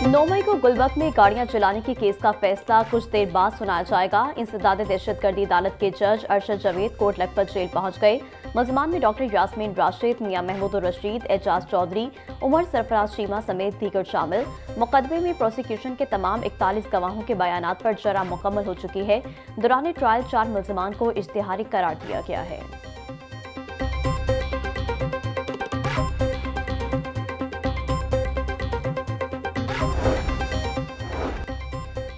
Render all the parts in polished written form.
9 मई को गुलबर्ग में गाड़ियां चलाने के केस का फैसला कुछ देर बाद सुनाया जाएगा। इंसदाद दहशतगर्दी अदालत के जज अरशद जावेद कोर्ट लखपत जेल पहुंच गए। मुल्जमान में डॉक्टर यास्मीन राशिद, मियां महमूद रशीद, एजाज चौधरी, उमर सरफराज चीमा समेत दीगर शामिल। मुकदमे में प्रोसिक्यूशन के तमाम 41 गवाहों के बयानात पर जरा मुकम्मल हो चुकी है। दौरान ट्रायल 4 मुल्जमान को इश्तिहारी करार दिया गया है।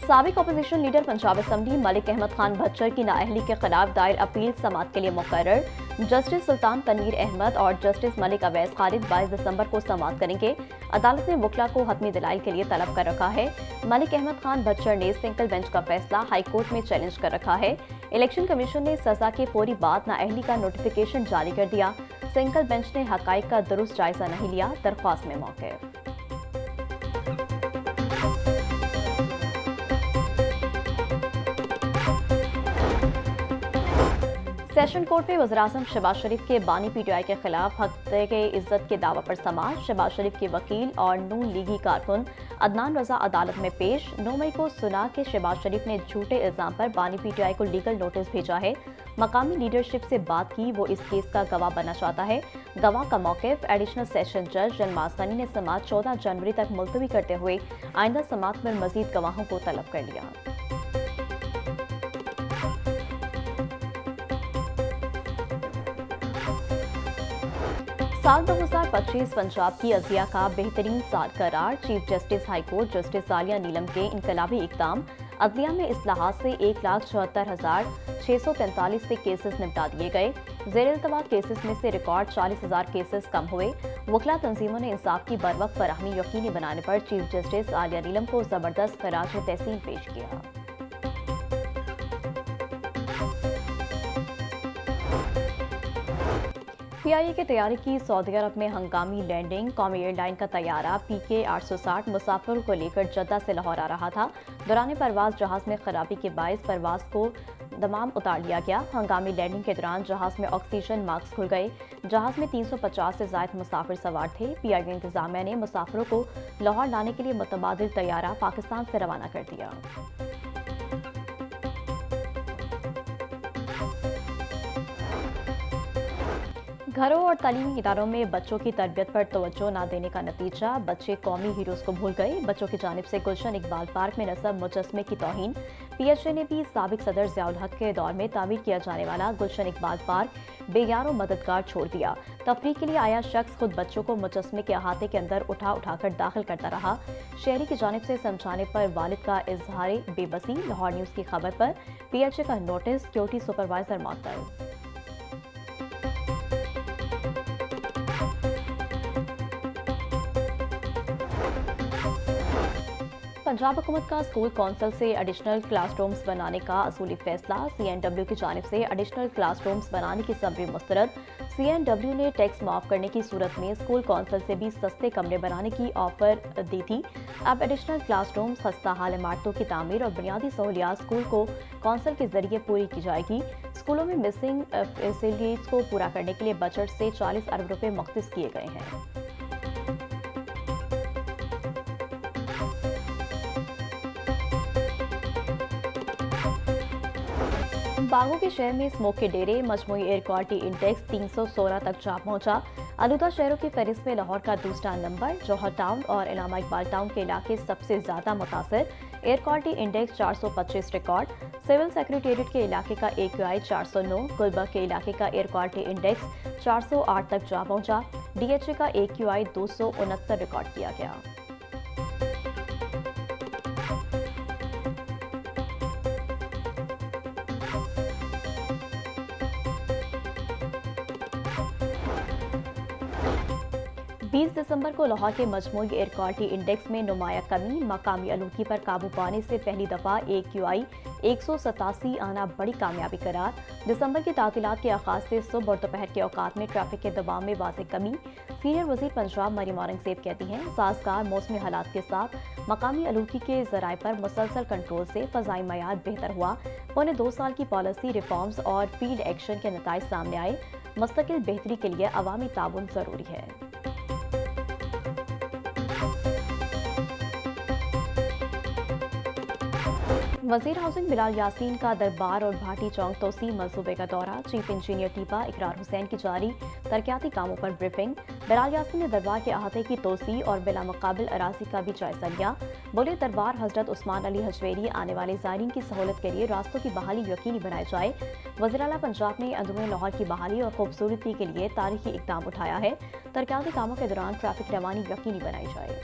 साबिक opposition leader Punjab assembly Malik Ahmad Khan Bhachar की नाअहली के खिलाफ दायर अपील समाअत के लिए मुकर्रर। जस्टिस सुल्तान तनवीर अहमद और जस्टिस मलिक अवैस खालिद 22 दिसंबर को समाअत करेंगे। अदालत ने वकला को हतमी दलाइल के लिए तलब कर रखा है। मलिक अहमद खान भच्चर ने सिंगल बेंच का फैसला हाईकोर्ट में चैलेंज कर रखा है। इलेक्शन कमीशन ने सजा के फौरी बाद नाअहली का नोटिफिकेशन जारी कर दिया। सिंगल बेंच ने हकाइक का दुरुस्त जायजा नहीं लिया। दरख्वास्त में मौक़िफ़। सेशन कोर्ट में वज़ीर-ए-आज़म शहबाज शरीफ के बानी पीटीआई के खिलाफ हत्या के इज्जत के दावा पर समाअत। शहबाज शरीफ के वकील और नून लीगी कारकुन अदनान रजा अदालत में पेश। 9 मई को सुना के शहबाज शरीफ ने झूठे इल्जाम पर बानी पीटीआई को लीगल नोटिस भेजा है। मकामी लीडरशिप से बात की, वो इस केस का गवाह बनना चाहता है। गवाह का मौक़िफ़। एडिशनल सेशन जज जलमास गनी ने समाअत 14 जनवरी तक मुलतवी करते हुए आइंदा समाअत में मजीद गवाहों को तलब कर लिया। साल 2025 पंजाब की अज़िया का बेहतरीन साल करार। Chief justice high court justice Aalia Neelam के इनकलाबी इक़दाम। अदलिया में इस्लाहात से 1,74,643 से केसेस निपटा दिए गए। ज़ेर-इल्तवा केसेस में से रिकॉर्ड 40,000 केसेस कम हुए। वकला तंजीमों ने इंसाफ की बरवक्त फराहमी यकीनी बनाने पर चीफ जस्टिस आलिया नीलम को ज़बरदस्त खराज तहसीन पेश किया। पीआईए की तैयारी की सऊदी अरब में हंगामी लैंडिंग। कौमी एयरलाइन का तैयारा PK 860 मुसाफिरों को लेकर जद्दा से लाहौर आ रहा था। दौरान परवाज जहाज में खराबी के बायस परवाज को दमाम उतार लिया गया। हंगामी लैंडिंग के दौरान जहाज में ऑक्सीजन मास्क खुल गए। जहाज में 350 से ज़ायद मुसाफिर सवार थे। पीआईए इंतजामिया ने मुसाफिरों को लाहौर लाने के लिए मुतबादिल तैयारा पाकिस्तान से रवाना कर दिया। घरों और तालीमी इदारों में बच्चों की तरबियत पर तवज्जो न देने का नतीजा। बच्चे कौमी हीरोज़ को भूल गए। बच्चों की जानिब से गुलशन इकबाल पार्क में नस्ब मुजस्मे की तौहीन। PHA ने भी साबिक सदर ज़ियाउल हक के दौर में तामीर किया जाने वाला गुलशन इकबाल पार्क बेयारो मददगार छोड़ दिया। तफरीह के लिए आया शख्स खुद बच्चों को मुजस्मे के अहाते के अंदर उठाकर दाखिल करता रहा। शहरी की जानिब से समझाने पर वालिद का इजहार बेबसी। लाहौर न्यूज़ की खबर पर PHA का नोटिस, सिक्योरिटी सुपरवाइजर मअतल। पंजाब हुकूमत का स्कूल कौंसिल से एडिशनल क्लासरूम्स बनाने का असूली फैसला। CNW की जानिब से एडिशनल क्लासरूम्स बनाने की समरी मुस्तरद। CNW ने टैक्स माफ करने की सूरत में स्कूल कौंसिल से भी सस्ते कमरे बनाने की ऑफर दी थी। अब एडिशनल क्लासरूम्स, खस्ता हाल इमारतों की तामीर और बुनियादी सहूलियात स्कूल को कौंसिल के जरिए पूरी की जाएगी। स्कूलों में मिसिंग फैसिलिटीज को पूरा करने के लिए बजट से 40 अरब रुपए मुख्तस किए गए हैं। बागों के शहर में स्मोक के डेरे। मजमूई एयर क्वालिटी इंडेक्स 316 तक जा पहुंचा। आलूदा शहरों की फहरिस्त में लाहौर का दूसरा नंबर। जौहर टाउन और इलामा इकबाल टाउन के इलाके सबसे ज्यादा मुतासर। Air quality index 425 record. Civil secretariat के इलाके का AQI 409। गुलबर्ग के इलाके का एयर क्वालिटी इंडेक्स 408 तक जा पहुंचा। DHA का AQI 269 रिकॉर्ड किया गया। बीस दिसंबर को लाहौर के मजमूई एयर क्वालिटी इंडेक्स में नुमाया कमी। मकामी आलूदगी पर काबू पाने से पहली दफा AQI 187 आना बड़ी कामयाबी करार। दिसंबर की तातीलात के आगाज से सुबह और दोपहर के औकात में ट्रैफिक के दबाव में वाज़ेह कमी। सीनियर वज़ीर पंजाब मरियम औरंगज़ेब कहती हैं, साजगार मौसमी हालात के साथ मकामी आलूदगी के ज़राए पर मुसलसल कंट्रोल से फ़ज़ाई मयार बेहतर हुआ। पौने 2 साल की पॉलिसी रिफॉर्म्स और फील्ड एक्शन के नताइज सामने आए। मुस्तकिल बेहतरी के लिए अवामी ताउन ज़रूरी है। वजीर हाउसिंग बिलाल यासीन का दरबार और भाटी चौक तोसी मंसूबे का दौरा। चीफ इंजीनियर टीपा इकरार हुसैन की जारी तरक्याती कामों पर ब्रीफिंग। बिलाल यासीन ने दरबार के अहाते की तोसी और बिला मुकाबिल अराजी का भी जायजा लिया। बोले दरबार हजरत उस्मान अली हजवेरी आने वाले ज़ायरीन की सहूलत के लिए रास्तों की बहाली यकीनी बनाई जाए। वज़ीर आला पंजाब ने अंदरूनी लाहौर की बहाली और खूबसूरती के लिए तारीखी इकदाम उठाया है। तरक्याती कामों के दौरान ट्रैफिक रवानी यकीनी बनाई जाए।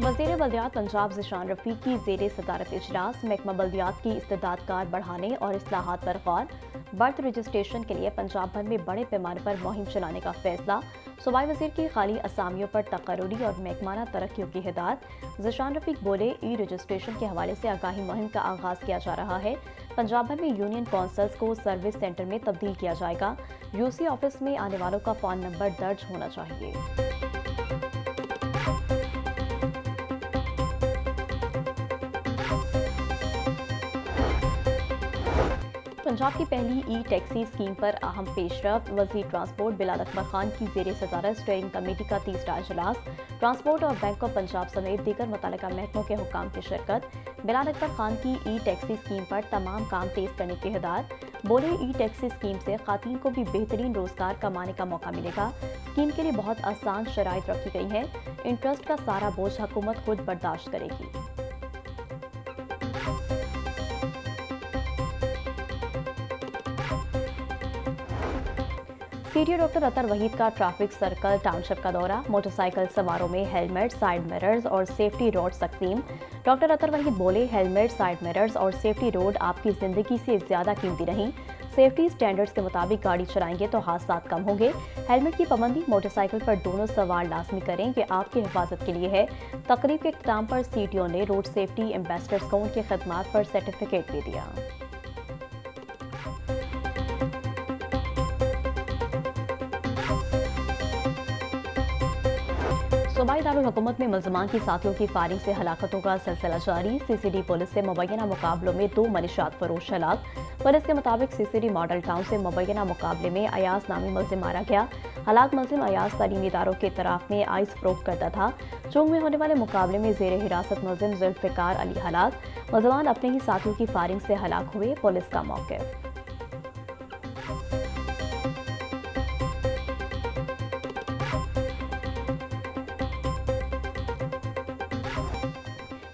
वज़ीर बल्दियात पंजाब ज़िशान रफ़ीक की ज़ेरे सदारत इजलास। महकमा बल्दियात की इस्तेदादकार बढ़ाने और इस्लाहात पर गौर। बर्थ रजिस्ट्रेशन के लिए पंजाब भर में बड़े पैमाने पर मुहिम चलाने का फैसला। सूबाई वज़ीर की खाली असामियों पर तकर्रुरी और महकमाना तरक्कियों की हिदायत। ज़िशान रफ़ीक बोले ई रजिस्ट्रेशन के हवाले से आगाही मुहिम का आगाज़ किया जा रहा है। पंजाब भर में यूनियन कौंसल्स को सर्विस सेंटर में तब्दील किया जाएगा। यूसी ऑफिस में आने वालों का फ़ोन नंबर दर्ज होना चाहिए। पंजाब की पहली ई टैक्सी स्कीम पर अहम पेशरफ। वज़ीर ट्रांसपोर्ट बिलाल अकबर खान की ज़ेरे सदारत स्टीयरिंग कमेटी का तीसरा इजलास। ट्रांसपोर्ट और बैंक ऑफ पंजाब समेत दीगर मुतल्लिका महकमों के हुक्काम की शिरकत। बिलाल अकबर खान की ई टैक्सी स्कीम पर तमाम काम तेज करने की हिदायत। बोले ई टैक्सी स्कीम से खातून को भी बेहतरीन रोजगार कमाने का मौका मिलेगा। स्कीम के लिए बहुत आसान शराइत रखी गई हैं। इंटरेस्ट का सारा बोझ हुकूमत खुद बर्दाश्त करेगी। सीडीओ डॉक्टर अतर वहीद का ट्रैफिक सर्कल टाउनशिप का दौरा। मोटरसाइकिल सवारों में हेलमेट, साइड मिरर्स और सेफ्टी रोड तकसीम। डॉक्टर अतर वहीद बोले हेलमेट, साइड मिरर्स और सेफ्टी रोड आपकी जिंदगी से ज्यादा कीमती नहीं। सेफ्टी स्टैंडर्ड्स के मुताबिक गाड़ी चलाएंगे तो हादसा कम होंगे। हेलमेट की पाबंदी मोटरसाइकिल पर दोनों सवार लाजमी करें, ये आपकी हिफाजत के लिए है। तकरीब के इख्तिताम पर सीटीओ ने रोड सेफ्टी एम्बेसडर्स को उनकी खदमात पर सर्टिफिकेट भी दिया। सूबाई दारुल हुकूमत में मुल्ज़मान की साथियों की फायरिंग से हलाकतों का सिलसिला जारी। सीसीडी पुलिस से मुबैना मुकाबलों में 2 मलिशियात फरोश हलाक। पुलिस के मुताबिक सीसीडी मॉडल टाउन से मुबैना मुकाबले में अयाज नामी मुल्ज़िम मारा गया। हलाक मुल्ज़िम अयाज तालीमी इदारों के इतराफ में आइस फरोख्त करता था। चूंग में होने वाले मुकाबले में ज़ेरे हिरासत मुल्ज़िम जुल्फ़िकार अली हलाक। मुल्ज़मान अपने ही साथियों की फायरिंग से हलाक हुए। पुलिस का मौक़िफ़।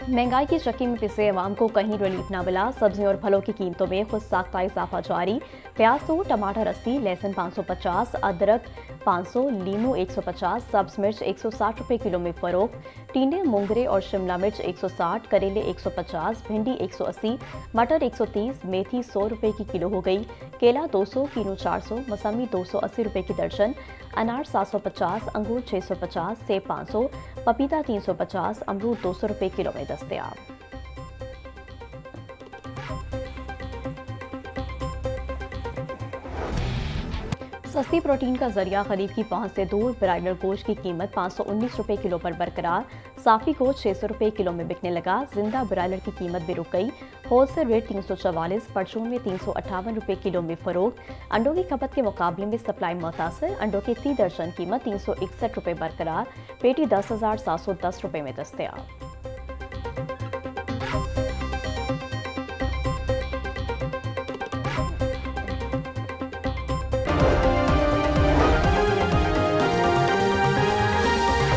महंगाई की चक्की में पिसे अवाम को कहीं रिलीफ न मिला। सब्जियों और फलों की कीमतों में खुद साख्ता इजाफा जारी। प्याज 100, टमाटर 80, लहसुन 550, अदरक 500, लीमू 150, सब्ज मिर्च 160 रुपये किलो में फरोख्त। टींडे, मूंगरे और शिमला मिर्च 160, करेले 150, भिंडी 180, मटर 130, मेथी 100 रुपये की किलो हो गई। केला 200, कीनू 400, मौसमी 280 रुपये की दर्जन। अनार 750, अंगूर 650, सेब 500, पपीता 350, अमरूद 200 रुपये किलो में दस्तयाब। सस्ती प्रोटीन का जरिया गरीब की पहुंच से दूर। ब्रायलर गोश्त की कीमत 519 रुपये किलो पर बरकरार। साफी गोश्त 600 रुपये किलो में बिकने लगा। जिंदा ब्रायलर की कीमत भी रुक गई। होलसेल रेट 344, परचून में 358 रुपये किलो में फरोख्त। अंडों की खपत के मुकाबले में सप्लाई मुतासर। अंडों की 3 दर्जन कीमत 361 रुपये बरकरार। पेटी 10,710 रुपये में दस्तयाब।